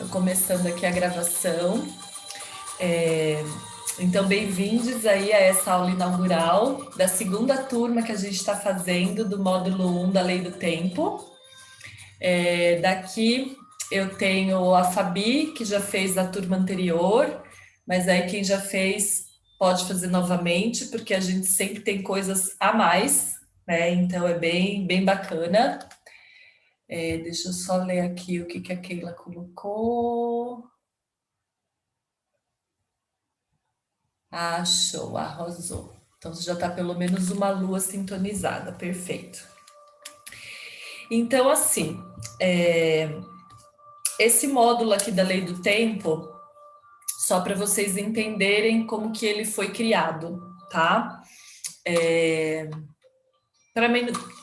Estou começando aqui a gravação. Então, bem-vindos aí a essa aula inaugural da segunda turma que a gente está fazendo do módulo 1 da Lei do Tempo. Daqui eu tenho a Fabi, que já fez da turma anterior, mas aí quem já fez pode fazer novamente, porque a gente sempre tem coisas a mais, né? Então é bem bacana. Deixa eu só ler aqui o que a Keila colocou. Ah, show, arrasou. Então você já está pelo menos uma lua sintonizada, perfeito. Então, assim, esse módulo aqui da Lei do Tempo, só para vocês entenderem como que ele foi criado, tá?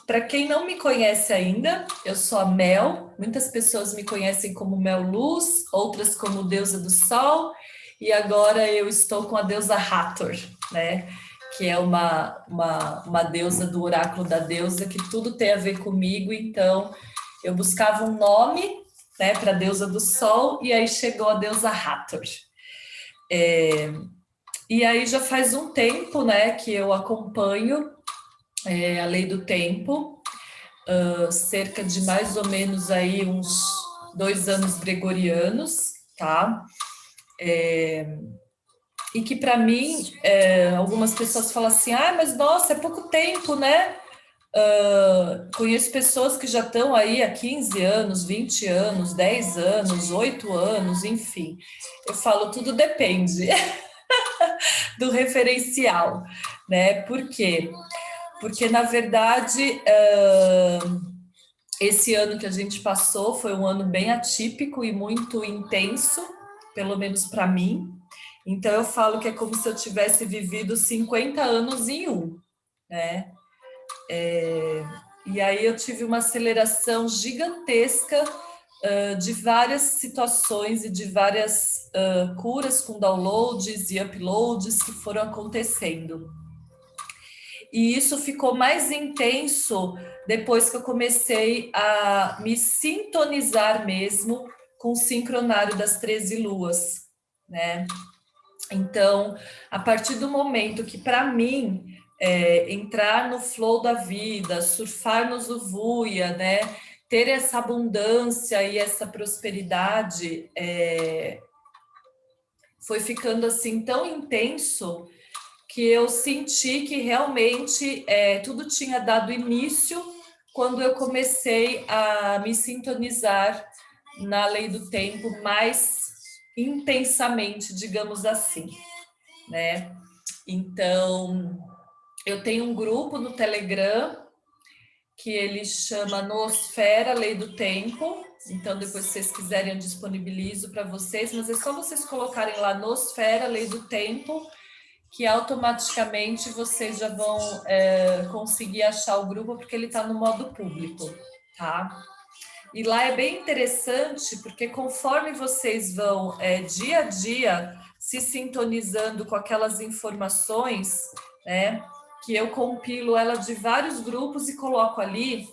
Para quem não me conhece ainda, eu sou a Mel. Muitas pessoas me conhecem como Mel Luz, outras como deusa do Sol, e agora eu estou com a deusa Hathor, né? Que é uma deusa do oráculo da deusa, que tudo tem a ver comigo. Então, eu buscava um nome, né, para a deusa do Sol, e aí chegou a deusa Hathor. E aí já faz um tempo, né, que eu acompanho a Lei do Tempo, cerca de mais ou menos aí uns 2 anos gregorianos, tá? E que para mim, algumas pessoas falam assim, mas nossa, é pouco tempo, né? Conheço pessoas que já estão aí há 15 anos, 20 anos, 10 anos, 8 anos, enfim. Eu falo, tudo depende do referencial, né? Por quê? Porque, na verdade, esse ano que a gente passou foi um ano bem atípico e muito intenso, pelo menos para mim. Então, eu falo que é como se eu tivesse vivido 50 anos em um, né? E aí eu tive uma aceleração gigantesca de várias situações e de várias curas com downloads e uploads que foram acontecendo. E isso ficou mais intenso depois que eu comecei a me sintonizar mesmo com o sincronário das 13 luas, né? Então, a partir do momento que, para mim, entrar no flow da vida, surfar no Zuvuia, né? Ter essa abundância e essa prosperidade foi ficando assim tão intenso que eu senti que realmente tudo tinha dado início quando eu comecei a me sintonizar na Lei do Tempo mais intensamente, digamos assim, né? Então, eu tenho um grupo no Telegram que ele chama Nosfera Lei do Tempo. Então, depois, se vocês quiserem, eu disponibilizo para vocês, mas é só vocês colocarem lá Nosfera Lei do Tempo, que automaticamente vocês já vão conseguir achar o grupo, porque ele está no modo público, tá? E lá é bem interessante, porque conforme vocês vão dia a dia se sintonizando com aquelas informações, né, que eu compilo ela de vários grupos e coloco ali,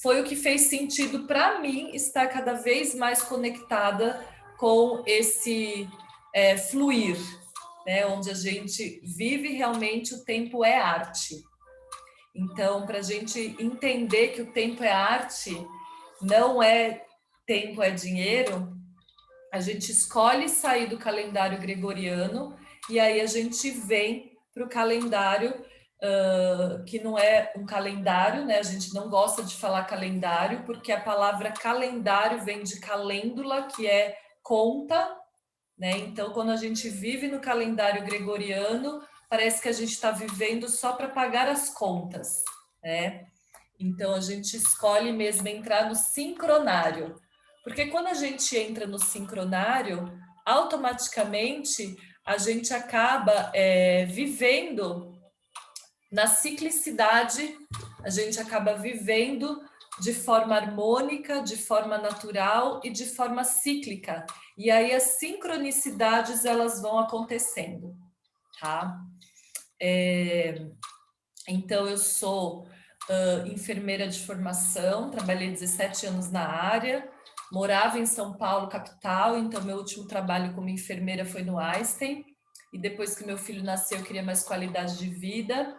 foi o que fez sentido para mim estar cada vez mais conectada com esse fluir, né, onde a gente vive realmente o tempo é arte. Então, para a gente entender que o tempo é arte, não é tempo é dinheiro, a gente escolhe sair do calendário gregoriano e aí a gente vem para o calendário que não é um calendário, né? A gente não gosta de falar calendário, porque a palavra calendário vem de calêndula, que é conta, né? Então, quando a gente vive no calendário gregoriano, parece que a gente está vivendo só para pagar as contas, né? Então, a gente escolhe mesmo entrar no sincronário, porque quando a gente entra no sincronário, automaticamente a gente acaba vivendo na ciclicidade, a gente acaba vivendo de forma harmônica, de forma natural e de forma cíclica. E aí as sincronicidades elas vão acontecendo, tá? Então eu sou enfermeira de formação, trabalhei 17 anos na área, morava em São Paulo, capital, então meu último trabalho como enfermeira foi no Einstein, e depois que meu filho nasceu, eu queria mais qualidade de vida,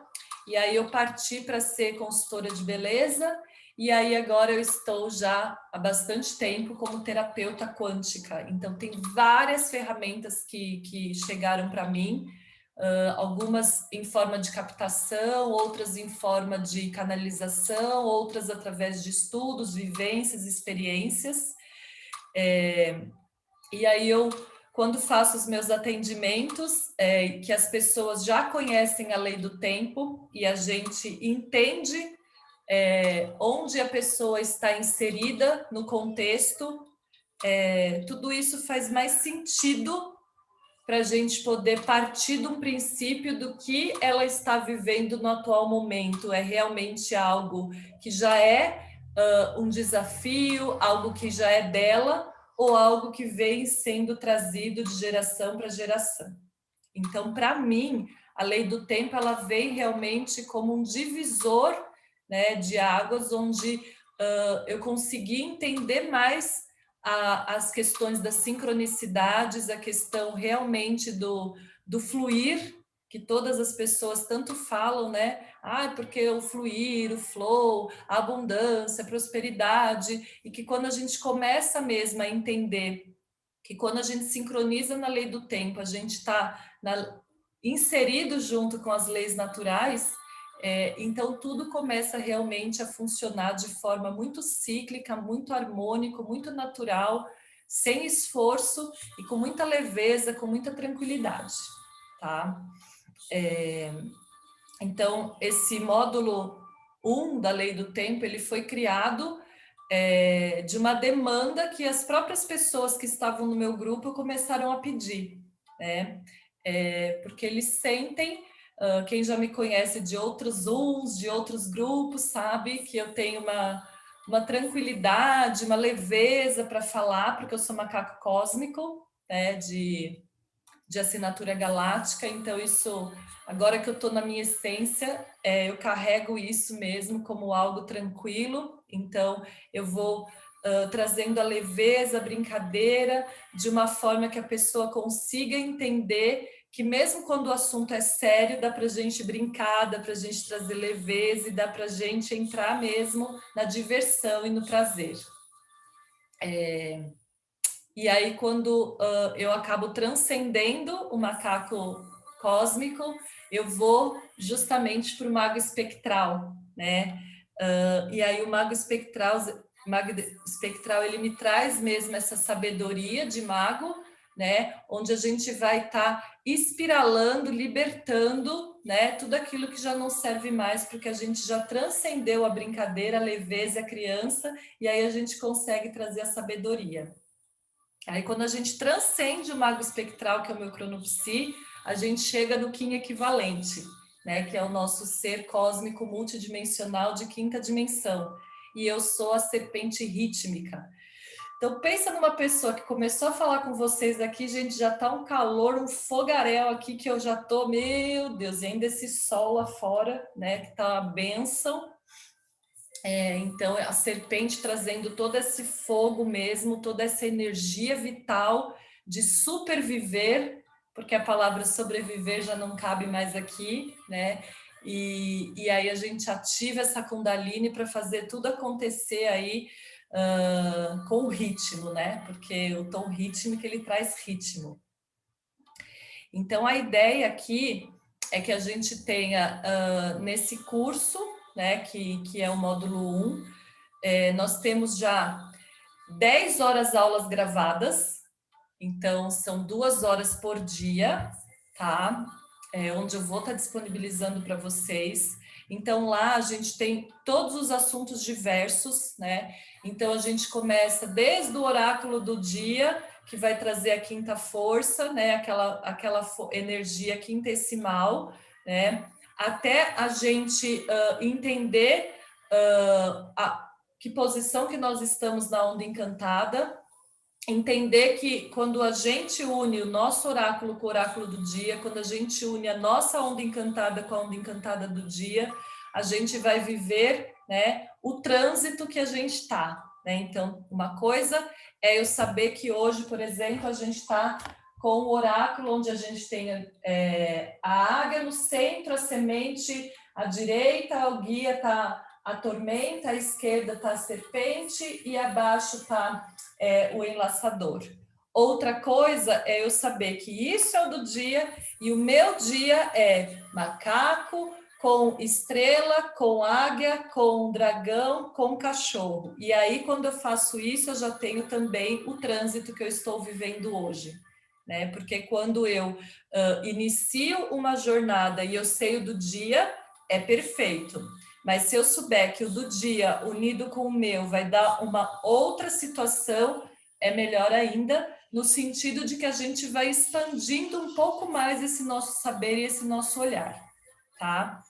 e aí eu parti para ser consultora de beleza, e aí agora eu estou já há bastante tempo como terapeuta quântica, então tem várias ferramentas que chegaram para mim, algumas em forma de captação, outras em forma de canalização, outras através de estudos, vivências, experiências. E aí eu, quando faço os meus atendimentos, que as pessoas já conhecem a lei do tempo e a gente entende onde a pessoa está inserida no contexto, tudo isso faz mais sentido para a gente poder partir de um princípio do que ela está vivendo no atual momento. É realmente algo que já é um desafio, algo que já é dela, ou algo que vem sendo trazido de geração para geração. Então, para mim, a lei do tempo ela vem realmente como um divisor, né, de águas, onde eu consegui entender mais as questões das sincronicidades, a questão realmente do fluir, que todas as pessoas tanto falam, né? Porque o fluir, o flow, a abundância, a prosperidade, e que quando a gente começa mesmo a entender que quando a gente sincroniza na lei do tempo, a gente está inserido junto com as leis naturais, então tudo começa realmente a funcionar de forma muito cíclica, muito harmônico, muito natural, sem esforço e com muita leveza, com muita tranquilidade, tá? Então, esse módulo 1 da lei do tempo, ele foi criado de uma demanda que as próprias pessoas que estavam no meu grupo começaram a pedir, né? Porque eles sentem, quem já me conhece de outros Zooms, de outros grupos, sabe que eu tenho uma tranquilidade, uma leveza para falar, porque eu sou macaco cósmico, né, de assinatura galáctica, então isso, agora que eu estou na minha essência, eu carrego isso mesmo como algo tranquilo, então eu vou trazendo a leveza, a brincadeira, de uma forma que a pessoa consiga entender que mesmo quando o assunto é sério, dá para a gente brincar, dá para a gente trazer leveza e dá para a gente entrar mesmo na diversão e no prazer. E aí, quando eu acabo transcendendo o macaco cósmico, eu vou justamente para o mago espectral, né? E aí o mago espectral, ele me traz mesmo essa sabedoria de mago, né? Onde a gente vai estar espiralando, libertando, né? Tudo aquilo que já não serve mais, porque a gente já transcendeu a brincadeira, a leveza, a criança, e aí a gente consegue trazer a sabedoria. Aí, quando a gente transcende o mago espectral, que é o meu cronopsi, a gente chega no Kim equivalente, né? Que é o nosso ser cósmico multidimensional de quinta dimensão. E eu sou a serpente rítmica. Então, pensa numa pessoa que começou a falar com vocês aqui, gente, já tá um calor, um fogaréu aqui, que eu já tô, meu Deus, e ainda esse sol lá fora, né? Que tá uma bênção. Então, a serpente trazendo todo esse fogo mesmo, toda essa energia vital de superviver, porque a palavra sobreviver já não cabe mais aqui, né? E aí a gente ativa essa Kundalini para fazer tudo acontecer aí com o ritmo, né? Porque o tom rítmico ele traz ritmo. Então, a ideia aqui é que a gente tenha nesse curso, né, que é o módulo 1, nós temos já 10 horas aulas gravadas, então são 2 horas por dia, tá? Onde eu vou estar disponibilizando para vocês. Então lá a gente tem todos os assuntos diversos, né? Então a gente começa desde o oráculo do dia, que vai trazer a quinta força, né? Aquela energia quintessimal, né? Até a gente entender que posição que nós estamos na onda encantada, entender que quando a gente une o nosso oráculo com o oráculo do dia, quando a gente une a nossa onda encantada com a onda encantada do dia, a gente vai viver, né, o trânsito que a gente está, né? Então, uma coisa é eu saber que hoje, por exemplo, a gente está com o oráculo, onde a gente tem a águia no centro, a semente à direita, o guia está a tormenta, à esquerda está a serpente e abaixo está o enlaçador. Outra coisa é eu saber que isso é o do dia e o meu dia é macaco, com estrela, com águia, com dragão, com cachorro. E aí, quando eu faço isso, eu já tenho também o trânsito que eu estou vivendo hoje, né? Porque quando eu inicio uma jornada e eu sei o do dia, é perfeito. Mas se eu souber que o do dia, unido com o meu, vai dar uma outra situação, é melhor ainda, no sentido de que a gente vai expandindo um pouco mais esse nosso saber e esse nosso olhar, tá?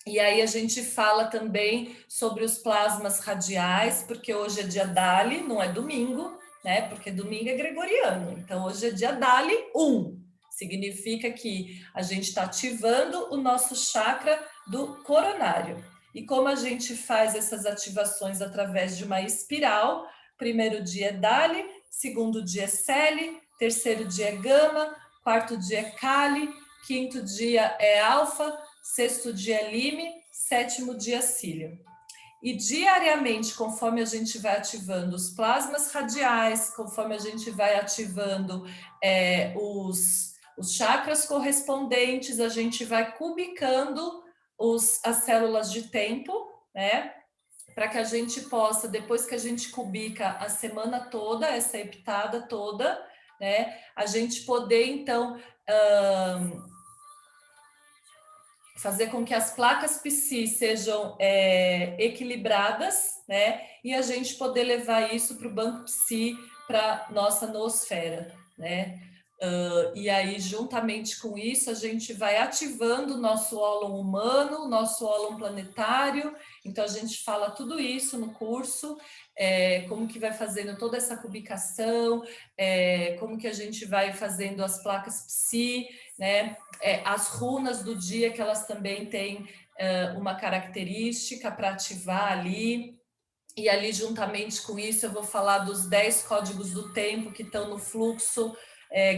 E aí a gente fala também sobre os plasmas radiais, porque hoje é dia Dali, não é domingo, né? Porque domingo é gregoriano. Então hoje é dia Dali 1. Significa que a gente está ativando o nosso chakra do coronário. E como a gente faz essas ativações através de uma espiral, primeiro dia é Dali, segundo dia é Celi, terceiro dia é Gama, quarto dia é Kali, quinto dia é Alfa, sexto dia Lime, sétimo dia Cílio. E diariamente, conforme a gente vai ativando os plasmas radiais, conforme a gente vai ativando os chakras correspondentes, a gente vai cubicando as células de tempo, né? Para que a gente possa, depois que a gente cubica a semana toda, essa heptada toda, né? A gente poder, então, fazer com que as placas Psi sejam equilibradas, né? E a gente poder levar isso para o banco Psi, para nossa noosfera, né? E aí, juntamente com isso, a gente vai ativando o nosso ólon humano, nosso ólon planetário. Então, a gente fala tudo isso no curso, como que vai fazendo toda essa cubicação, como que a gente vai fazendo as placas Psi, né? As runas do dia, que elas também têm uma característica para ativar ali. E ali, juntamente com isso, eu vou falar dos 10 códigos do tempo que estão no fluxo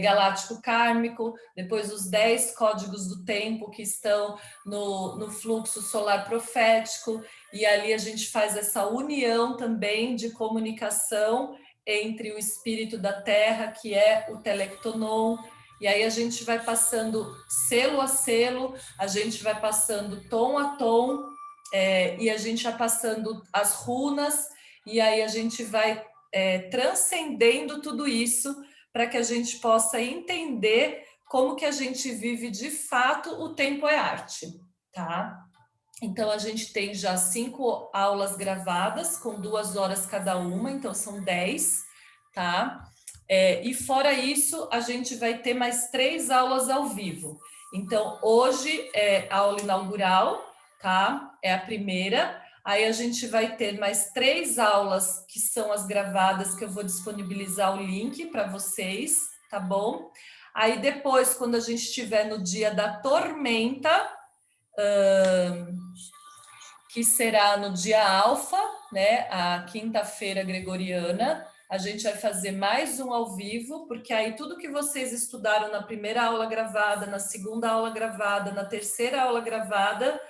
galáctico kármico, depois os 10 códigos do tempo que estão no fluxo solar profético, e ali a gente faz essa união também de comunicação entre o espírito da Terra, que é o Telectonon, e aí a gente vai passando selo a selo, a gente vai passando tom a tom, e a gente vai passando as runas, e aí a gente vai transcendendo tudo isso para que a gente possa entender como que a gente vive de fato o tempo é arte, tá? Então, a gente tem já 5 aulas gravadas, com 2 horas cada uma, então são 10, tá? E fora isso, a gente vai ter mais 3 aulas ao vivo. Então, hoje é a aula inaugural, tá? É a primeira. Aí a gente vai ter mais 3 aulas, que são as gravadas, que eu vou disponibilizar o link para vocês, tá bom? Aí depois, quando a gente estiver no dia da tormenta, que será no dia alfa, né, a quinta-feira gregoriana, a gente vai fazer mais um ao vivo, porque aí tudo que vocês estudaram na primeira aula gravada, na segunda aula gravada, na terceira aula gravada,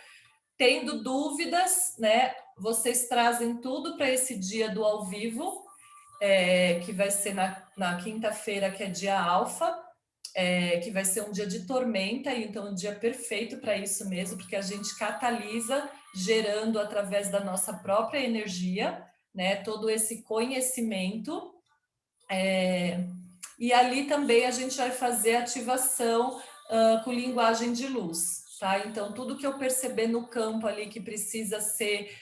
tendo dúvidas, né, vocês trazem tudo para esse dia do ao vivo, que vai ser na quinta-feira, que é dia alfa, que vai ser um dia de tormenta, e então um dia perfeito para isso mesmo, porque a gente catalisa gerando através da nossa própria energia, né, todo esse conhecimento, e ali também a gente vai fazer ativação com linguagem de luz, tá? Então, tudo que eu perceber no campo ali que precisa ser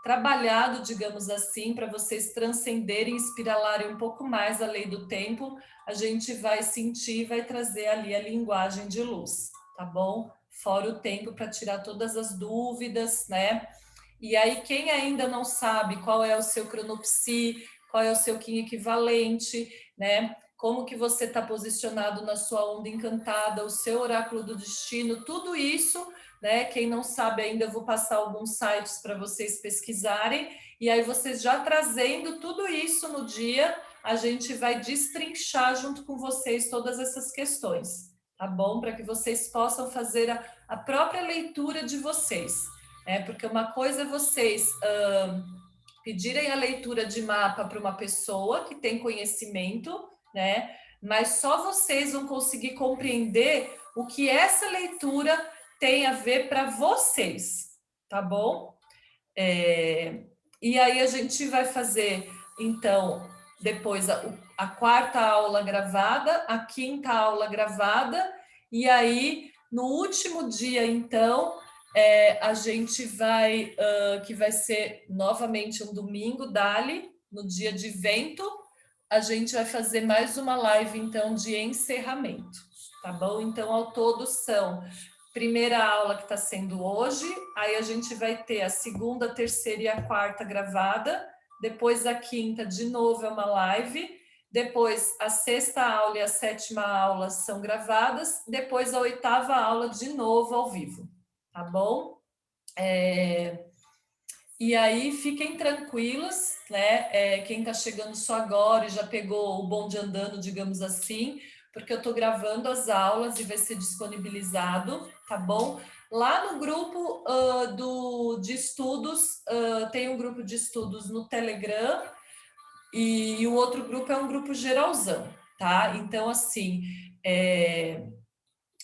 trabalhado, digamos assim, para vocês transcenderem, espiralarem um pouco mais a lei do tempo, a gente vai sentir e vai trazer ali a linguagem de luz, tá bom? Fora o tempo para tirar todas as dúvidas, né? E aí, quem ainda não sabe qual é o seu cronopsi, qual é o seu Kim equivalente, né? Como que você está posicionado na sua onda encantada, o seu oráculo do destino, tudo isso né? Quem não sabe ainda, eu vou passar alguns sites para vocês pesquisarem, e aí vocês já trazendo tudo isso no dia, a gente vai destrinchar junto com vocês todas essas questões, tá bom? Para que vocês possam fazer a própria leitura de vocês, né? Porque uma coisa é vocês pedirem a leitura de mapa para uma pessoa que tem conhecimento, né? Mas só vocês vão conseguir compreender o que essa leitura tem a ver para vocês, tá bom? E aí a gente vai fazer, então, depois a quarta aula gravada, a quinta aula gravada, e aí no último dia, então, a gente vai, que vai ser novamente um domingo, Dali, no dia de vento, a gente vai fazer mais uma live, então, de encerramento, tá bom? Então, ao todo são primeira aula que está sendo hoje, aí a gente vai ter a segunda, a terceira e a quarta gravada, depois a quinta, de novo, é uma live, depois a sexta aula e a sétima aula são gravadas, depois a oitava aula, de novo, ao vivo, tá bom? E aí, fiquem tranquilos, né? Quem está chegando só agora e já pegou o bonde andando, digamos assim, porque eu estou gravando as aulas e vai ser disponibilizado, tá bom? Lá no grupo de estudos, tem um grupo de estudos no Telegram e o outro grupo é um grupo geralzão, tá? Então, assim,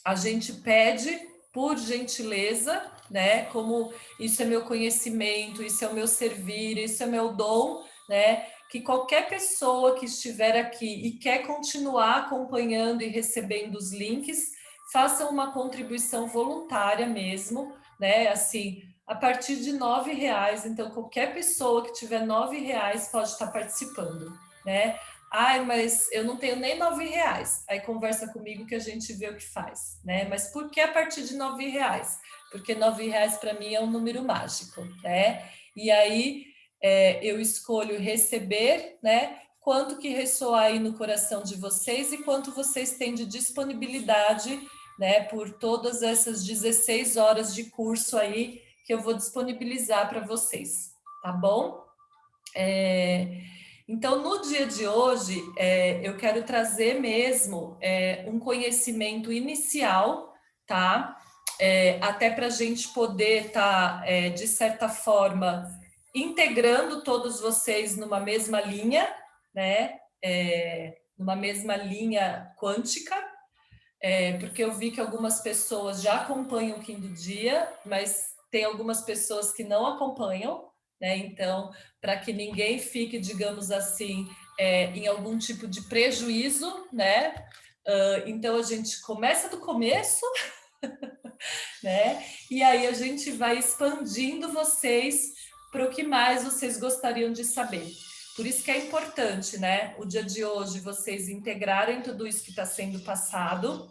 a gente pede, por gentileza, né? Como isso é meu conhecimento, isso é o meu servir, isso é meu dom, né? Que qualquer pessoa que estiver aqui e quer continuar acompanhando e recebendo os links, faça uma contribuição voluntária mesmo, né? Assim, a partir de R$ 9. Então, qualquer pessoa que tiver R$ 9 pode estar participando, né? Ai, mas eu não tenho nem R$ 9. Aí conversa comigo que a gente vê o que faz, né? Mas por que a partir de R$ 9? Porque R$ 9 para mim é um número mágico, né? E aí eu escolho receber, né? Quanto que ressoar aí no coração de vocês e quanto vocês têm de disponibilidade, né? Por todas essas 16 horas de curso aí que eu vou disponibilizar para vocês, tá bom? Então, no dia de hoje, eu quero trazer mesmo um conhecimento inicial, tá? Até para a gente poder estar, de certa forma, integrando todos vocês numa mesma linha, né? Numa mesma linha quântica, porque eu vi que algumas pessoas já acompanham o Kim do Dia, mas tem algumas pessoas que não acompanham, né? Então, para que ninguém fique, digamos assim, em algum tipo de prejuízo, né? Então, a gente começa do começo, né? E aí a gente vai expandindo vocês para o que mais vocês gostariam de saber. Por isso que é importante, né? O dia de hoje vocês integrarem tudo isso que está sendo passado,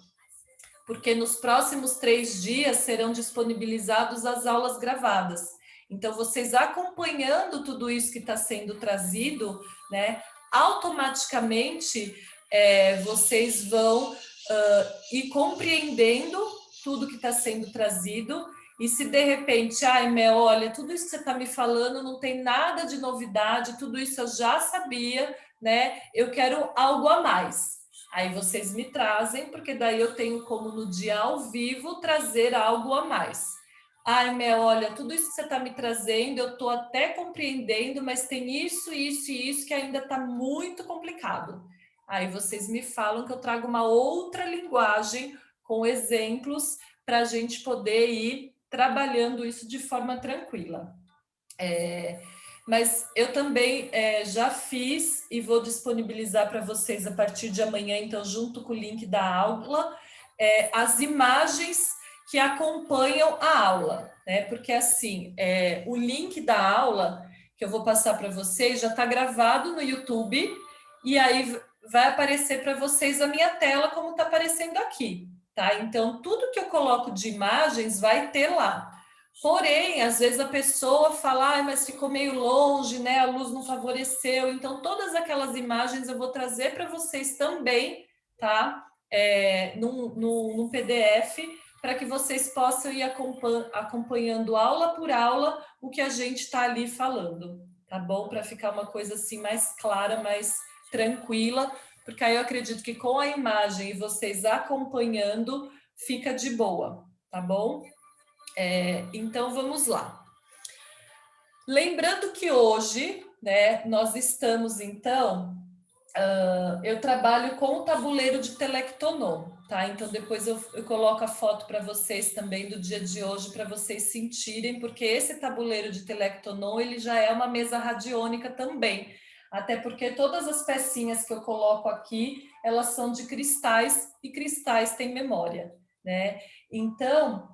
porque nos próximos 3 dias serão disponibilizadas as aulas gravadas. Então, vocês acompanhando tudo isso que está sendo trazido, né, automaticamente vocês vão ir compreendendo tudo que está sendo trazido. E se de repente, ai, Mel, olha, tudo isso que você está me falando não tem nada de novidade, tudo isso eu já sabia, né? Eu quero algo a mais. Aí vocês me trazem, porque daí eu tenho como no dia ao vivo trazer algo a mais. Ai, Mel, olha, tudo isso que você está me trazendo, eu estou até compreendendo, mas tem isso, isso e isso que ainda está muito complicado. Aí vocês me falam que eu trago uma outra linguagem com exemplos para a gente poder ir trabalhando isso de forma tranquila. Mas eu também já fiz e vou disponibilizar para vocês a partir de amanhã, então, junto com o link da aula, as imagens que acompanham a aula, né? Porque assim, o link da aula que eu vou passar para vocês já está gravado no YouTube, e aí vai aparecer para vocês a minha tela como está aparecendo aqui, tá? Então, tudo que eu coloco de imagens vai ter lá. Porém, às vezes a pessoa fala, mas ficou meio longe, né? A luz não favoreceu. Então, todas aquelas imagens eu vou trazer para vocês também, tá? Num PDF, para que vocês possam ir acompanhando aula por aula o que a gente está ali falando, tá bom? Para ficar uma coisa assim mais clara, mais tranquila, porque aí eu acredito que com a imagem e vocês acompanhando, fica de boa, tá bom? Então vamos lá. Lembrando que hoje, né, nós estamos então, eu trabalho com o tabuleiro de Telectonon, tá? Então depois eu coloco a foto para vocês também do dia de hoje, para vocês sentirem, porque esse tabuleiro de Telectonon, ele já é uma mesa radiônica também, até porque todas as pecinhas que eu coloco aqui, elas são de cristais, e cristais têm memória, né? Então,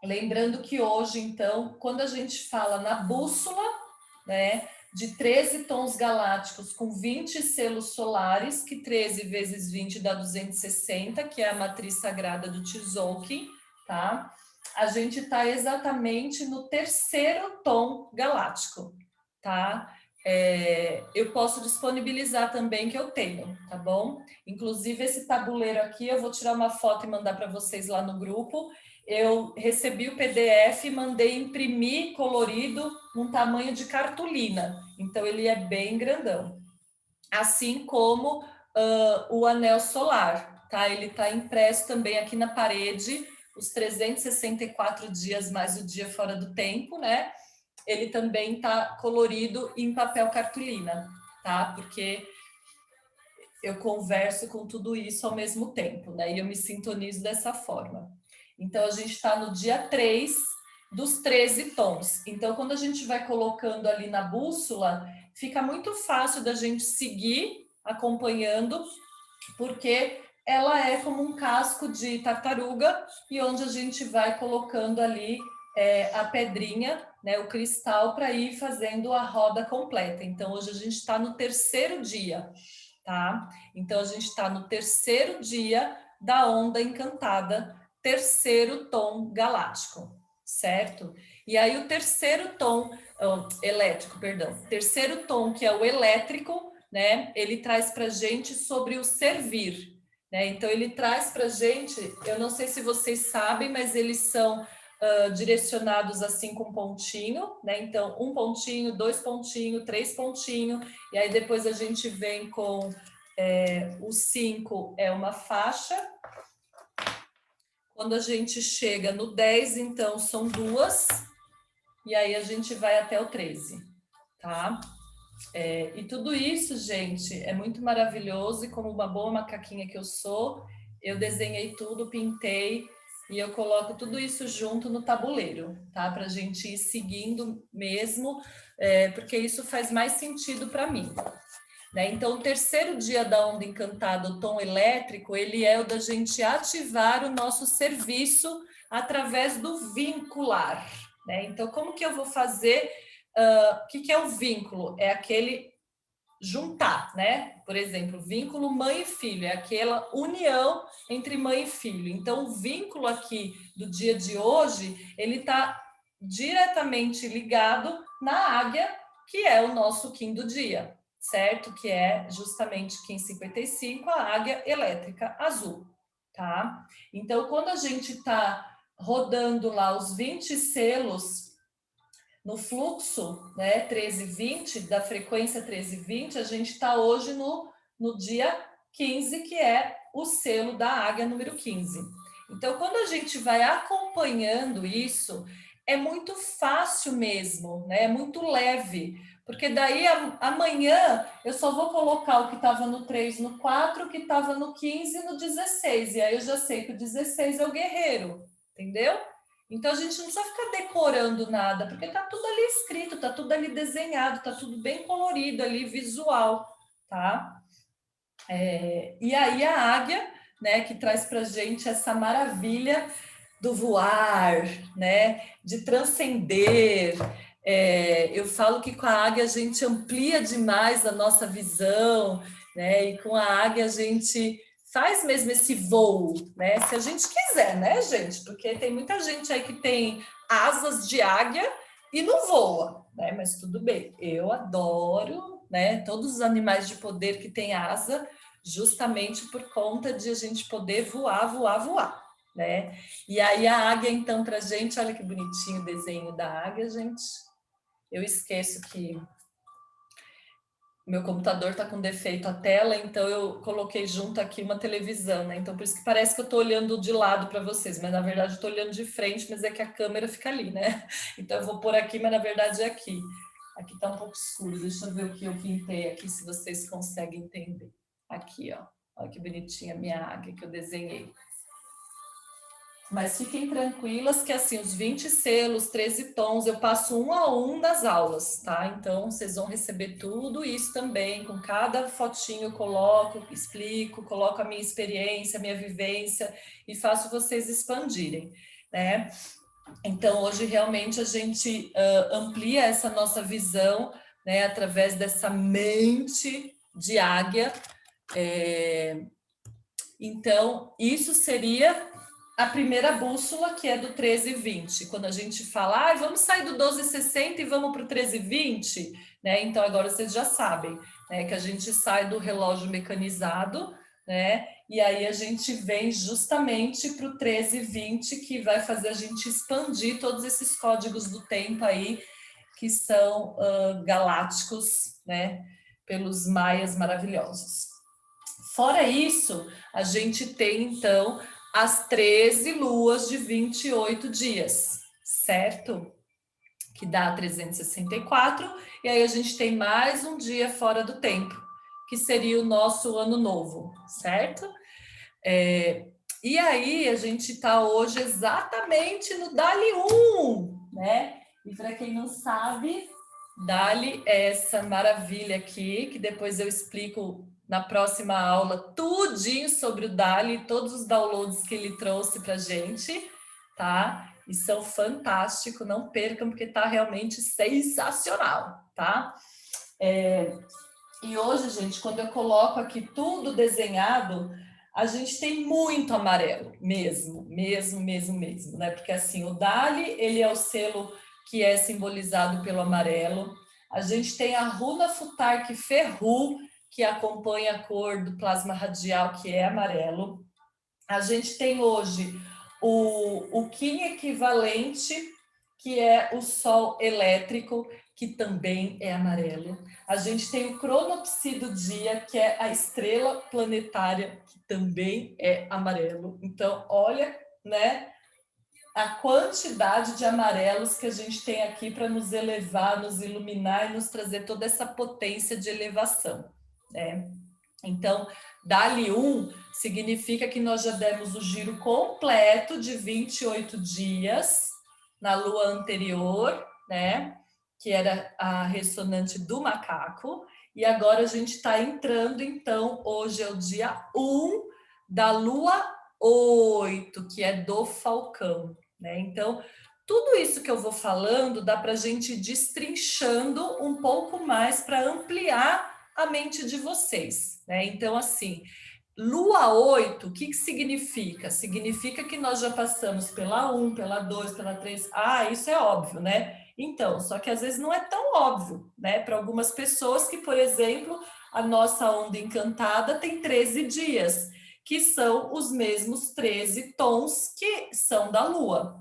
lembrando que hoje, então, quando a gente fala na bússola, né, de 13 tons galácticos com 20 selos solares, que 13 vezes 20 dá 260, que é a matriz sagrada do Tzolk'in, tá? A gente está exatamente no terceiro tom galáctico, tá? Eu posso disponibilizar também que eu tenho, tá bom? Inclusive esse tabuleiro aqui, eu vou tirar uma foto e mandar para vocês lá no grupo. Eu recebi o PDF e mandei imprimir colorido num tamanho de cartolina, então ele é bem grandão. Assim como o anel solar, tá? Ele está impresso também aqui na parede, os 364 dias mais o dia fora do tempo, né? Ele também está colorido em papel cartolina, tá? Porque eu converso com tudo isso ao mesmo tempo, né? E eu me sintonizo dessa forma. Então, a gente está no dia 3 dos 13 tons. Então, quando a gente vai colocando ali na bússola, fica muito fácil da gente seguir acompanhando, porque ela é como um casco de tartaruga e onde a gente vai colocando ali a pedrinha, né, o cristal, para ir fazendo a roda completa. Então, hoje a gente está no terceiro dia, tá? Então, a gente está no terceiro dia da onda encantada, terceiro tom galáctico, certo? E aí, o terceiro tom elétrico, perdão, terceiro tom, que é o elétrico, né? Ele traz para gente sobre o servir, né? Então, ele traz para gente, eu não sei se vocês sabem, mas eles são direcionados assim com pontinho, né? Então, um pontinho, dois pontinhos, três pontinhos, e aí depois a gente vem com o 5 é uma faixa. Quando a gente chega no 10, então são duas, e aí a gente vai até o 13, tá? E tudo isso, gente, é muito maravilhoso, e como uma boa macaquinha que eu sou, eu desenhei tudo, pintei, e eu coloco tudo isso junto no tabuleiro, tá? Para a gente ir seguindo mesmo, porque isso faz mais sentido para mim, né? Então, o terceiro dia da onda encantada, o tom elétrico, ele é o da gente ativar o nosso serviço através do vincular, né? Então, como que eu vou fazer? O que é o vínculo? É aquele juntar, né? Por exemplo, vínculo mãe e filho, é aquela união entre mãe e filho. Então, o vínculo aqui do dia de hoje, ele está diretamente ligado na águia, que é o nosso Kim do dia, certo? Que é justamente Kim 55, a águia elétrica azul, tá? Então, quando a gente está rodando lá os 20 selos no fluxo, né, 1320, da frequência 1320, a gente está hoje no dia 15, que é o selo da águia número 15. Então, quando a gente vai acompanhando isso, é muito fácil mesmo, né? É muito leve, porque daí amanhã eu só vou colocar o que estava no 3, no 4, o que estava no 15 e no 16, e aí eu já sei que o 16 é o guerreiro, entendeu? Então a gente não precisa ficar decorando nada, porque tá tudo ali escrito, tá tudo ali desenhado, tá tudo bem colorido ali, visual, tá? E aí a águia, né, que traz pra gente essa maravilha do voar, né, de transcender. Eu falo que com a águia a gente amplia demais a nossa visão, né, e com a águia a gente faz mesmo esse voo, né, se a gente quiser, né, gente, porque tem muita gente aí que tem asas de águia e não voa, né, mas tudo bem, eu adoro, né, todos os animais de poder que têm asa, justamente por conta de a gente poder voar, voar, voar, né? E aí a águia, então, pra gente, olha que bonitinho o desenho da águia, gente. Eu esqueço que meu computador tá com defeito a tela, então eu coloquei junto aqui uma televisão, né? Então por isso que parece que eu tô olhando de lado para vocês, mas na verdade eu tô olhando de frente, mas é que a câmera fica ali, né? Então eu vou pôr aqui, mas na verdade é aqui. Aqui tá um pouco escuro, deixa eu ver o que eu pintei aqui, se vocês conseguem entender. Aqui, ó. Olha que bonitinha a minha águia que eu desenhei. Mas fiquem tranquilas que, assim, os 20 selos, 13 tons, eu passo um a um nas aulas, tá? Então, vocês vão receber tudo isso também, com cada fotinho eu coloco, explico, coloco a minha experiência, a minha vivência e faço vocês expandirem, né? Então, hoje, realmente, a gente amplia essa nossa visão, né? Através dessa mente de águia. Então, isso seria a primeira bússola, que é do 1320. Quando a gente fala, vamos sair do 1260 e vamos para o 1320, né? Então agora vocês já sabem, né, que a gente sai do relógio mecanizado, né? E aí a gente vem justamente para o 1320, que vai fazer a gente expandir todos esses códigos do tempo aí, que são galácticos, né? Pelos maias maravilhosos. Fora isso, a gente tem, então, as 13 luas de 28 dias, certo? Que dá 364, e aí a gente tem mais um dia fora do tempo, que seria o nosso ano novo, certo? E aí a gente está hoje exatamente no Dali 1, né? E para quem não sabe, Dali é essa maravilha aqui, que depois eu explico na próxima aula tudinho sobre o Dali, todos os downloads que ele trouxe para gente, tá? E são fantásticos, não percam, porque tá realmente sensacional, tá? E hoje, gente, quando eu coloco aqui tudo desenhado, a gente tem muito amarelo, mesmo, né? Porque assim, o Dali, ele é o selo que é simbolizado pelo amarelo. A gente tem a runa Futark Ferru, que acompanha a cor do plasma radial, que é amarelo. A gente tem hoje o Kim equivalente, que é o Sol elétrico, que também é amarelo. A gente tem o cronopsi do dia, que é a estrela planetária, que também é amarelo. Então, olha, né, a quantidade de amarelos que a gente tem aqui para nos elevar, nos iluminar e nos trazer toda essa potência de elevação, né? Então, Dali 1 significa que nós já demos o giro completo de 28 dias na lua anterior, né? Que era a ressonante do macaco. E agora a gente está entrando, então, hoje é o dia 1 da lua 8, que é do falcão, né? Então, tudo isso que eu vou falando dá para a gente ir destrinchando um pouco mais para ampliar a mente de vocês, né? Então, assim, lua 8, o que que significa? Significa que nós já passamos pela 1, pela 2, pela 3. Isso é óbvio, né? Então, só que às vezes não é tão óbvio, né? Para algumas pessoas que, por exemplo, a nossa onda encantada tem 13 dias, que são os mesmos 13 tons que são da lua.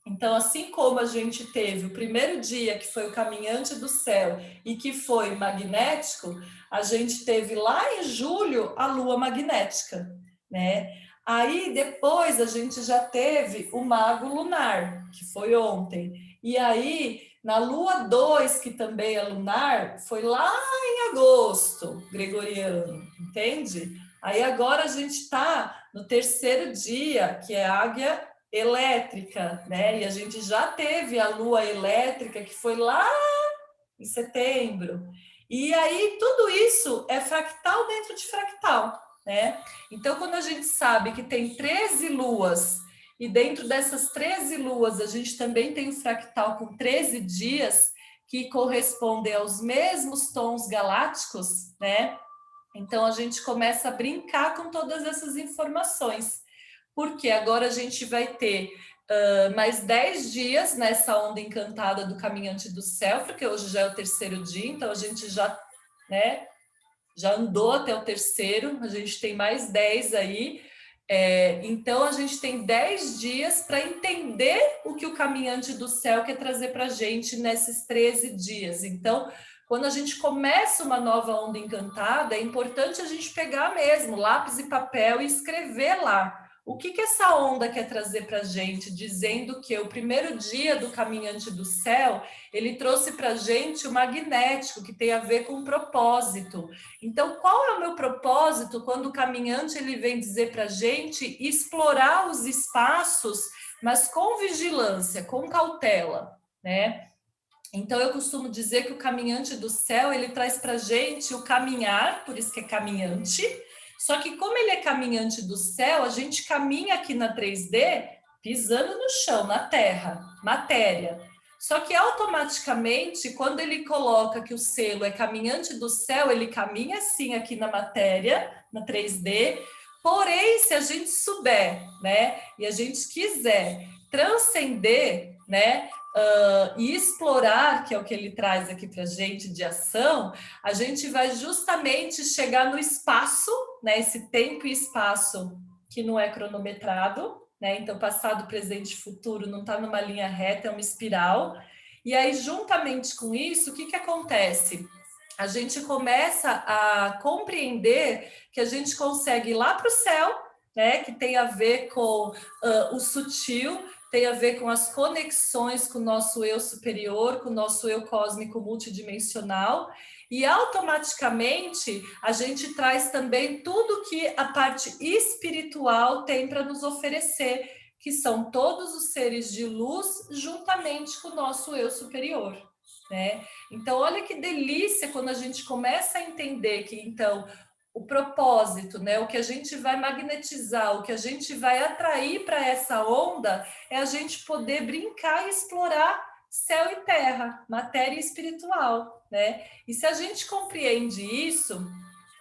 Então, assim como a gente teve o primeiro dia, que foi o caminhante do céu e que foi magnético, a gente teve lá em julho a lua magnética, né? Aí depois a gente já teve o mago lunar, que foi ontem. E aí, na lua 2, que também é lunar, foi lá em agosto, gregoriano, entende? Aí agora a gente está no terceiro dia, que é águia elétrica, né? E a gente já teve a lua elétrica, que foi lá em setembro. E aí tudo isso é fractal dentro de fractal, né? Então, quando a gente sabe que tem 13 luas e dentro dessas 13 luas a gente também tem o fractal com 13 dias que correspondem aos mesmos tons galácticos, né? Então a gente começa a brincar com todas essas informações, porque agora a gente vai ter mais 10 dias nessa onda encantada do Caminhante do Céu, porque hoje já é o terceiro dia, então a gente já, né, já andou até o terceiro, a gente tem mais 10 aí, Então, a gente tem 10 dias para entender o que o caminhante do céu quer trazer para a gente nesses 13 dias. Então, quando a gente começa uma nova onda encantada, é importante a gente pegar mesmo lápis e papel e escrever lá. O que essa onda quer trazer para a gente, dizendo que o primeiro dia do caminhante do céu, ele trouxe para a gente o magnético, que tem a ver com o propósito. Então, qual é o meu propósito quando o caminhante ele vem dizer para a gente explorar os espaços, mas com vigilância, com cautela, né? Então, eu costumo dizer que o caminhante do céu, ele traz para a gente o caminhar, por isso que é caminhante, só que como ele é caminhante do céu, a gente caminha aqui na 3D, pisando no chão, na terra, matéria. Só que automaticamente, quando ele coloca que o selo é caminhante do céu, ele caminha sim aqui na matéria, na 3D, porém, se a gente souber, né, e a gente quiser transcender, né, e explorar, que é o que ele traz aqui para a gente de ação, a gente vai justamente chegar no espaço, né, esse tempo e espaço que não é cronometrado, né, então passado, presente e futuro não está numa linha reta, é uma espiral, e aí juntamente com isso, o que acontece? A gente começa a compreender que a gente consegue ir lá para o céu, né, que tem a ver com o sutil, tem a ver com as conexões com o nosso eu superior, com o nosso eu cósmico multidimensional, e automaticamente a gente traz também tudo que a parte espiritual tem para nos oferecer, que são todos os seres de luz juntamente com o nosso eu superior, né? Então, olha que delícia quando a gente começa a entender que, então, o propósito, né, o que a gente vai magnetizar, o que a gente vai atrair para essa onda, é a gente poder brincar e explorar céu e terra, matéria espiritual, né? E se a gente compreende isso,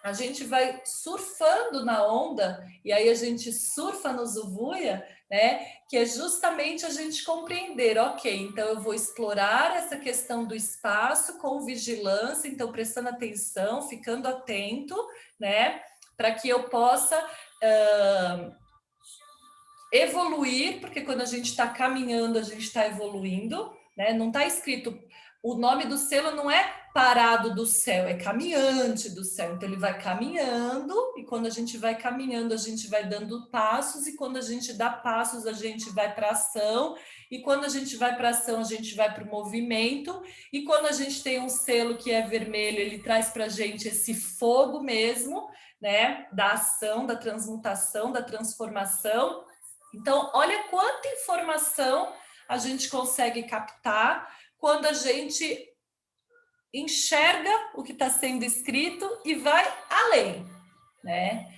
a gente vai surfando na onda, e aí a gente surfa no Zuvuia, né? Que é justamente a gente compreender, ok, então eu vou explorar essa questão do espaço com vigilância, então prestando atenção, ficando atento, né? Para que eu possa evoluir, porque quando a gente está caminhando, a gente está evoluindo, né? Não está escrito, o nome do selo não é parado do céu, é caminhante do céu. Então ele vai caminhando, e quando a gente vai caminhando, a gente vai dando passos, e quando a gente dá passos, a gente vai para ação, e quando a gente vai para ação, a gente vai para o movimento, e quando a gente tem um selo que é vermelho, ele traz para a gente esse fogo mesmo, né? Da ação, da transmutação, da transformação. Então, olha quanta informação a gente consegue captar quando a gente enxerga o que está sendo escrito e vai além, né?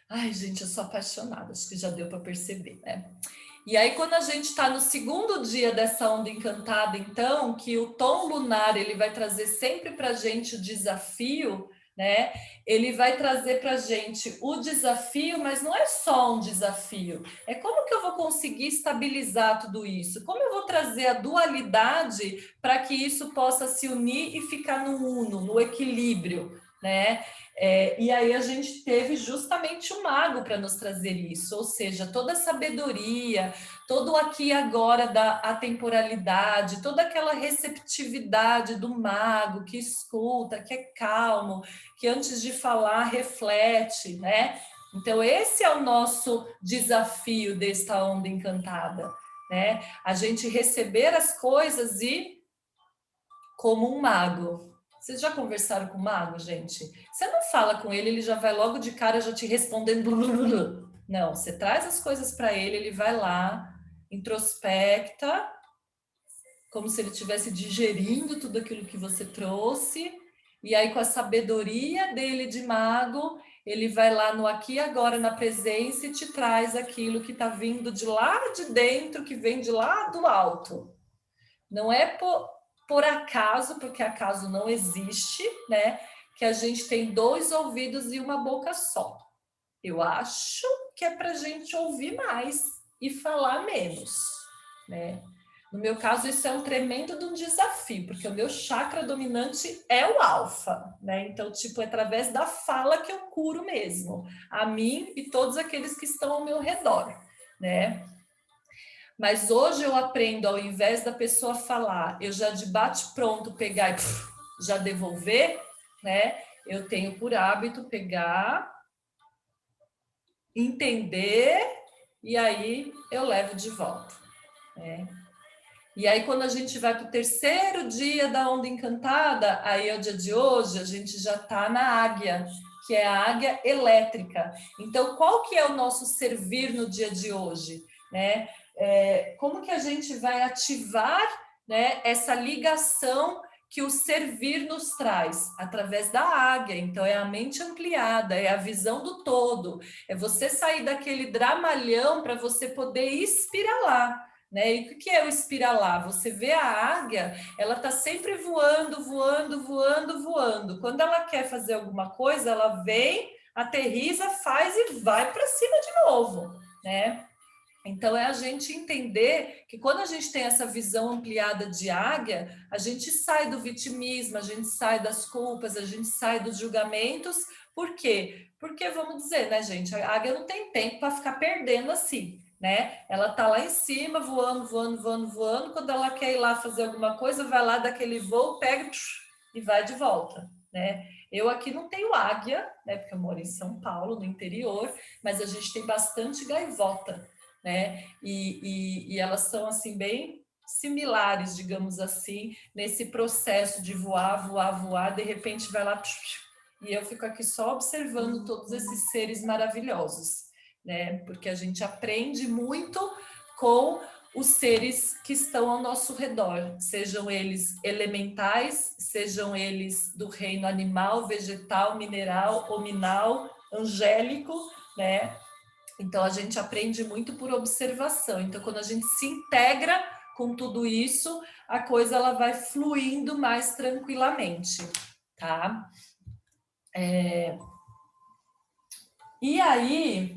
Ai, gente, eu sou apaixonada, acho que já deu para perceber, né? E aí, quando a gente está no segundo dia dessa onda encantada, então, que o tom lunar ele vai trazer sempre para a gente o desafio, né? Ele vai trazer para a gente o desafio, mas não é só um desafio. É como que eu vou conseguir estabilizar tudo isso? Como eu vou trazer a dualidade para que isso possa se unir e ficar no uno, no equilíbrio, né? E aí a gente teve justamente o mago para nos trazer isso, ou seja, toda a sabedoria, todo o aqui e agora da atemporalidade, toda aquela receptividade do mago que escuta, que é calmo, que antes de falar reflete, né? Então esse é o nosso desafio desta onda encantada, né? A gente receber as coisas e como um mago. Vocês já conversaram com o mago, gente? Você não fala com ele, ele já vai logo de cara já te respondendo. Não, você traz as coisas para ele, ele vai lá, introspecta, como se ele estivesse digerindo tudo aquilo que você trouxe, e aí com a sabedoria dele de mago, ele vai lá no aqui e agora, na presença, e te traz aquilo que está vindo de lá de dentro, que vem de lá do alto. Não é por acaso, porque acaso não existe, né? Que a gente tem 2 ouvidos e uma boca só. Eu acho que é para a gente ouvir mais e falar menos, né? No meu caso, isso é um tremendo de um desafio, porque o meu chakra dominante é o alfa, né? Então, tipo, é através da fala que eu curo mesmo, a mim e todos aqueles que estão ao meu redor, né? Mas hoje eu aprendo, ao invés da pessoa falar, eu já de bate-pronto pegar e já devolver, né? Eu tenho por hábito pegar, entender e aí eu levo de volta, né? E aí, quando a gente vai para o terceiro dia da onda encantada, aí é o dia de hoje, a gente já está na águia, que é a águia elétrica. Então, qual que é o nosso servir no dia de hoje, né? Como que a gente vai ativar, né, essa ligação que o servir nos traz? Através da águia. Então, é a mente ampliada, é a visão do todo, é você sair daquele dramalhão para você poder espiralar. Né? E o que é o espiralar? Você vê a águia, ela está sempre voando, voando, voando, voando. Quando ela quer fazer alguma coisa, ela vem, aterriza, faz e vai para cima de novo, né? Então, é a gente entender que quando a gente tem essa visão ampliada de águia, a gente sai do vitimismo, a gente sai das culpas, a gente sai dos julgamentos. Por quê? Porque, vamos dizer, né, gente, a águia não tem tempo para ficar perdendo assim, né? Ela tá lá em cima, voando, voando, voando, voando. Quando ela quer ir lá fazer alguma coisa, vai lá daquele voo, pega e vai de volta, né? Eu aqui não tenho águia, né? Porque eu moro em São Paulo, no interior, mas a gente tem bastante gaivota, né? E elas são assim bem similares, digamos assim, nesse processo de voar, voar, voar, de repente vai lá e eu fico aqui só observando todos esses seres maravilhosos, né? Porque a gente aprende muito com os seres que estão ao nosso redor, sejam eles elementais, sejam eles do reino animal, vegetal, mineral, hominal, angélico, né? Então, a gente aprende muito por observação. Então, quando a gente se integra com tudo isso, a coisa ela vai fluindo mais tranquilamente, tá? E aí,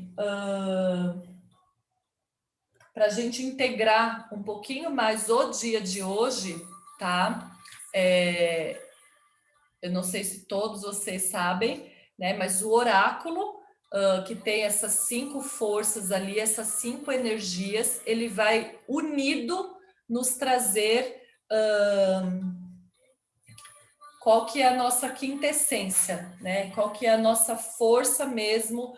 para a gente integrar um pouquinho mais o dia de hoje, tá? Eu não sei se todos vocês sabem, né? Mas o oráculo, que tem essas 5 forças ali, essas 5 energias, ele vai unido nos trazer qual que é a nossa quintessência, né? Qual que é a nossa força mesmo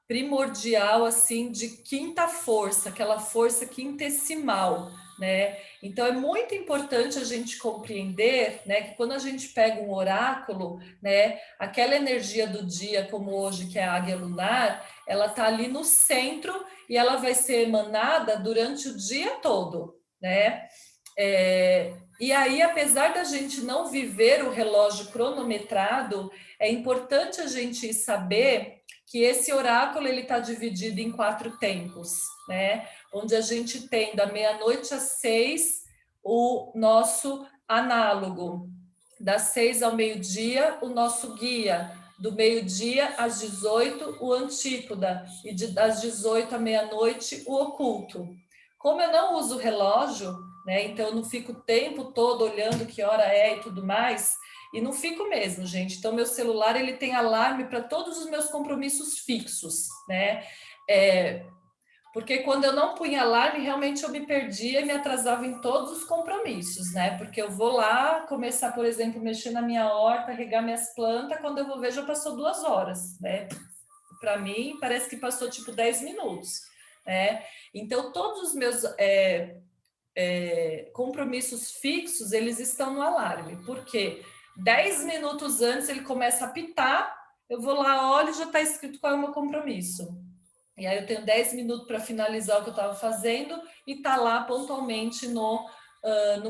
primordial, assim, de quinta força, aquela força quintessimal, né? Então é muito importante a gente compreender, né, que quando a gente pega um oráculo, né, aquela energia do dia, como hoje, que é a águia lunar, ela tá ali no centro e ela vai ser emanada durante o dia todo, né? E aí, apesar da gente não viver o relógio cronometrado, é importante a gente saber que esse oráculo ele está dividido em 4 tempos, né? Onde a gente tem da meia-noite às 6 o nosso análogo, das 6 ao meio-dia o nosso guia, do meio-dia às 18 o antípoda e das 18 à meia-noite o oculto. Como eu não uso relógio, né? Então eu não fico o tempo todo olhando que hora é e tudo mais. E não fico mesmo, gente. Então, meu celular ele tem alarme para todos os meus compromissos fixos, né? Porque quando eu não punha alarme, realmente eu me perdia e me atrasava em todos os compromissos, né? Porque eu vou lá começar, por exemplo, mexer na minha horta, regar minhas plantas, quando eu vou ver já passou 2 horas, né? Para mim, parece que passou tipo 10 minutos, né? Então, todos os meus compromissos fixos, eles estão no alarme. Por quê? 10 minutos antes ele começa a apitar, eu vou lá, olho, já está escrito qual é o meu compromisso. E aí eu tenho 10 minutos para finalizar o que eu estava fazendo e tá lá pontualmente no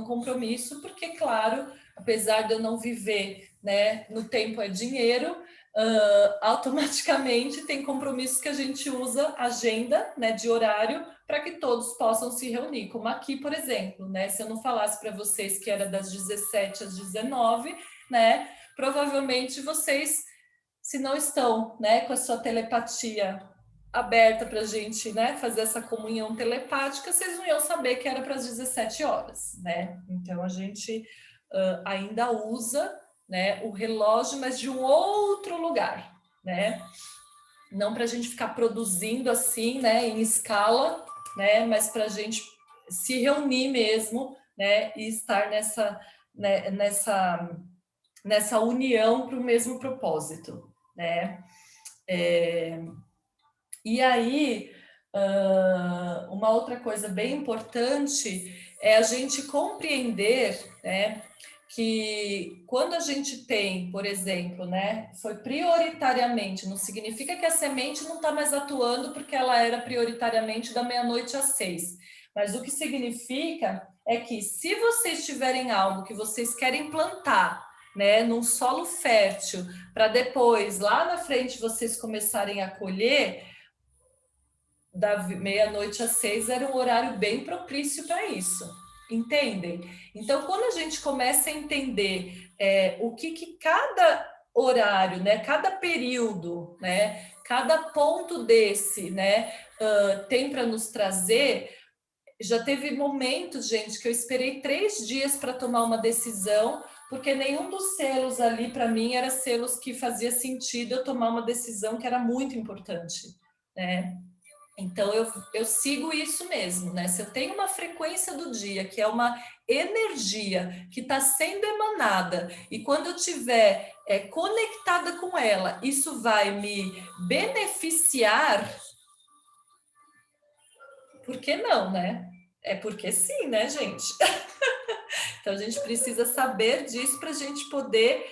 compromisso, porque, claro, apesar de eu não viver, né, no tempo é dinheiro, automaticamente tem compromissos que a gente usa agenda, né, de horário para que todos possam se reunir, como aqui, por exemplo, né, se eu não falasse para vocês que era das 17 às 19, né, provavelmente vocês, se não estão, né, com a sua telepatia aberta para a gente, né, fazer essa comunhão telepática, vocês não iam saber que era para as 17 horas, né? Então a gente ainda usa, né, o relógio, mas de um outro lugar, né? Não para a gente ficar produzindo assim, né, em escala, né, mas para a gente se reunir mesmo, né, e estar né, nessa união para o mesmo propósito, né? E aí, uma outra coisa bem importante é a gente compreender, né, que quando a gente tem, por exemplo, né, foi prioritariamente, não significa que a semente não está mais atuando porque ela era prioritariamente da meia-noite às 6, mas o que significa é que se vocês tiverem algo que vocês querem plantar, né, num solo fértil, para depois, lá na frente, vocês começarem a colher, da meia-noite às 6 era um horário bem propício para isso, entendem? Então, quando a gente começa a entender o que cada horário, né, cada período, né, cada ponto desse, né, tem para nos trazer, já teve momentos, gente, que eu esperei 3 dias para tomar uma decisão, porque nenhum dos selos ali para mim era selos que fazia sentido eu tomar uma decisão que era muito importante, né? Então, eu sigo isso mesmo, né? Se eu tenho uma frequência do dia, que é uma energia que está sendo emanada, e quando eu estiver conectada com ela, isso vai me beneficiar, por que não, né? É porque sim, né, gente? Então, a gente precisa saber disso para a gente poder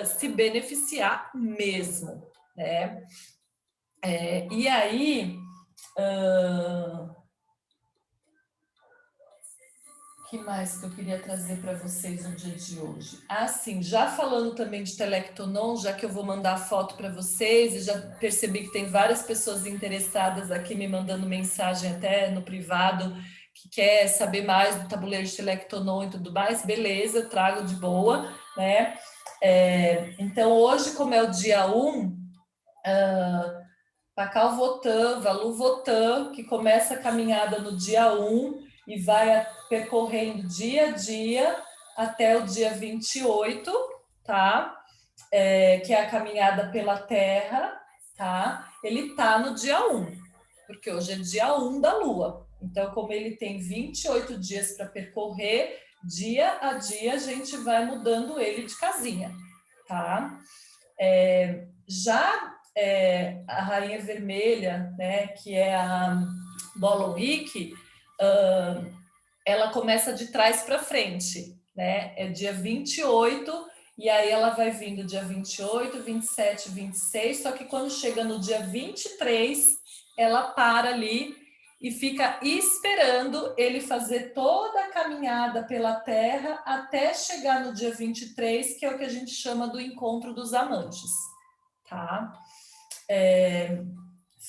se beneficiar mesmo, né? E aí. Que mais que eu queria trazer para vocês no dia de hoje? Ah, sim, já falando também de Telectonon, já que eu vou mandar foto para vocês, e já percebi que tem várias pessoas interessadas aqui me mandando mensagem até no privado, que quer saber mais do tabuleiro de Telectonon e tudo mais, beleza, eu trago de boa, né? Então, hoje, como é o dia 1, Cacau Votan, Valu Votan, que começa a caminhada no dia 1 e vai percorrendo dia a dia até o dia 28, tá? Que é a caminhada pela Terra, tá? Ele tá no dia 1, porque hoje é dia 1 da Lua. Então, como ele tem 28 dias para percorrer, dia a dia a gente vai mudando ele de casinha, tá? Já a Rainha Vermelha, né, que é a Bolonwick, ela começa de trás para frente, né? É dia 28, e aí ela vai vindo dia 28, 27, 26, só que quando chega no dia 23, ela para ali e fica esperando ele fazer toda a caminhada pela Terra até chegar no dia 23, que é o que a gente chama do encontro dos amantes, tá?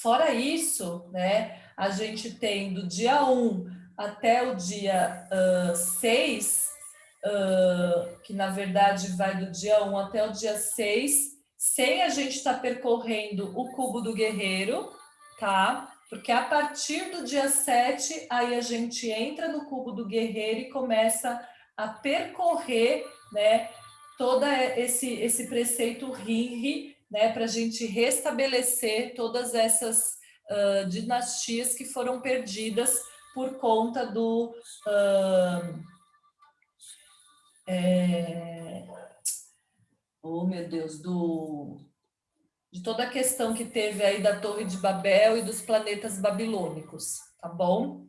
Fora isso, né, a gente tem do dia 1 até o dia 6, que na verdade vai do dia 1 até o dia 6, sem a gente estar percorrendo o cubo do guerreiro, tá? Porque a partir do dia 7, aí a gente entra no cubo do guerreiro e começa a percorrer, né, todo esse preceito Rinri, né, para a gente restabelecer todas essas dinastias que foram perdidas por conta do oh meu Deus, de toda a questão que teve aí da Torre de Babel e dos planetas babilônicos, tá bom?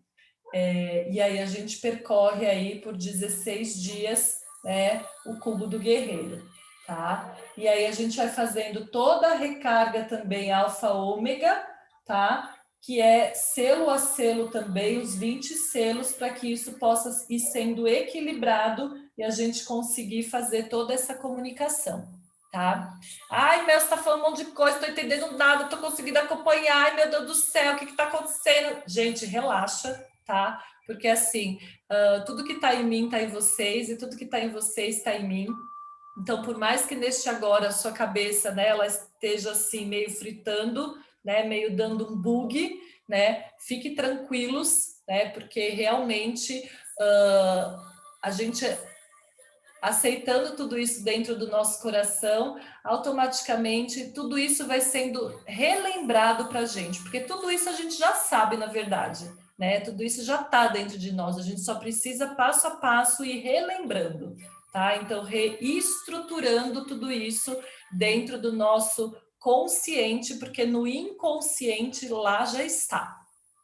E aí a gente percorre aí por 16 dias, né, o cubo do guerreiro, tá? E aí a gente vai fazendo toda a recarga também alfa ômega, tá? Que é selo a selo também, os 20 selos, para que isso possa ir sendo equilibrado e a gente conseguir fazer toda essa comunicação, tá? Ai, Mel, você tá falando um monte de coisa, tô entendendo nada, tô conseguindo acompanhar, ai, meu Deus do céu, o que que tá acontecendo? Gente, relaxa, tá? Porque assim, tudo que está em mim está em vocês e tudo que está em vocês está em mim. Então, por mais que neste agora a sua cabeça, né, ela esteja assim meio fritando, né, meio dando um bug, né, fiquem tranquilos, né, porque realmente a gente aceitando tudo isso dentro do nosso coração, automaticamente tudo isso vai sendo relembrado para a gente, porque tudo isso a gente já sabe, na verdade, né? Tudo isso já está dentro de nós, a gente só precisa passo a passo ir relembrando, tá? Então, reestruturando tudo isso dentro do nosso consciente, porque no inconsciente lá já está,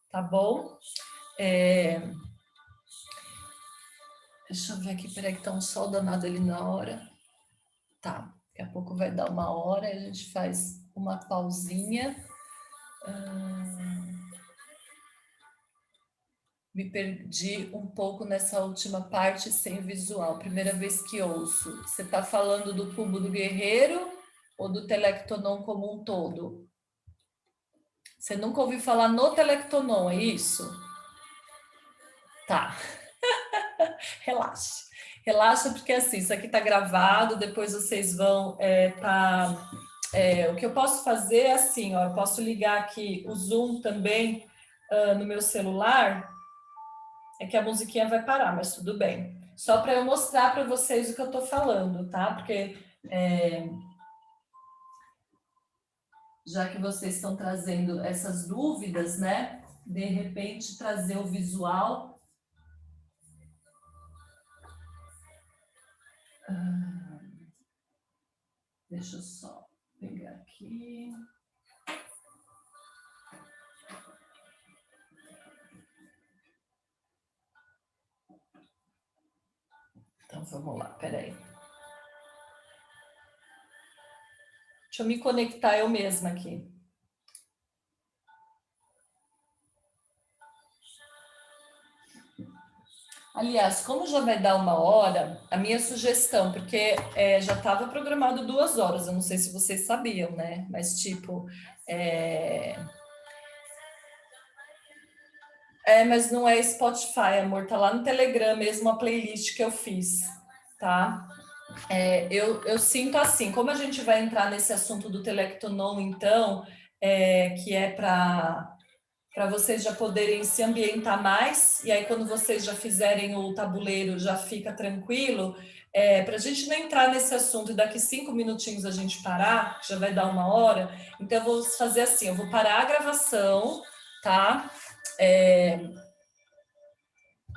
tá bom? Deixa eu ver aqui, peraí que tá um sol danado ali na hora. Tá, daqui a pouco vai dar 1 hora, a gente faz uma pausinha. Me perdi um pouco nessa última parte sem visual. Primeira vez que ouço. Você está falando do cubo do guerreiro ou do telectonon como um todo? Você nunca ouviu falar no telectonon, é isso? Tá. Relaxa. Relaxa, porque assim, isso aqui está gravado, depois vocês vão o que eu posso fazer é assim, ó, eu posso ligar aqui o Zoom também no meu celular, é que a musiquinha vai parar, mas tudo bem. Só para eu mostrar para vocês o que eu estou falando, tá? Porque já que vocês estão trazendo essas dúvidas, né? De repente trazer o visual. Deixa eu só pegar aqui. Então vamos lá, peraí. Deixa eu me conectar eu mesma aqui. Aliás, como já vai dar 1 hora, a minha sugestão, porque já estava programado 2 horas, eu não sei se vocês sabiam, né? Mas tipo, mas não é Spotify, amor, tá lá no Telegram mesmo a playlist que eu fiz, tá? Eu sinto assim, como a gente vai entrar nesse assunto do Telectonon, então, que é para vocês já poderem se ambientar mais, e aí quando vocês já fizerem o tabuleiro já fica tranquilo, para a gente não entrar nesse assunto e daqui 5 minutinhos a gente parar, que já vai dar 1 hora, então eu vou fazer assim, eu vou parar a gravação, tá?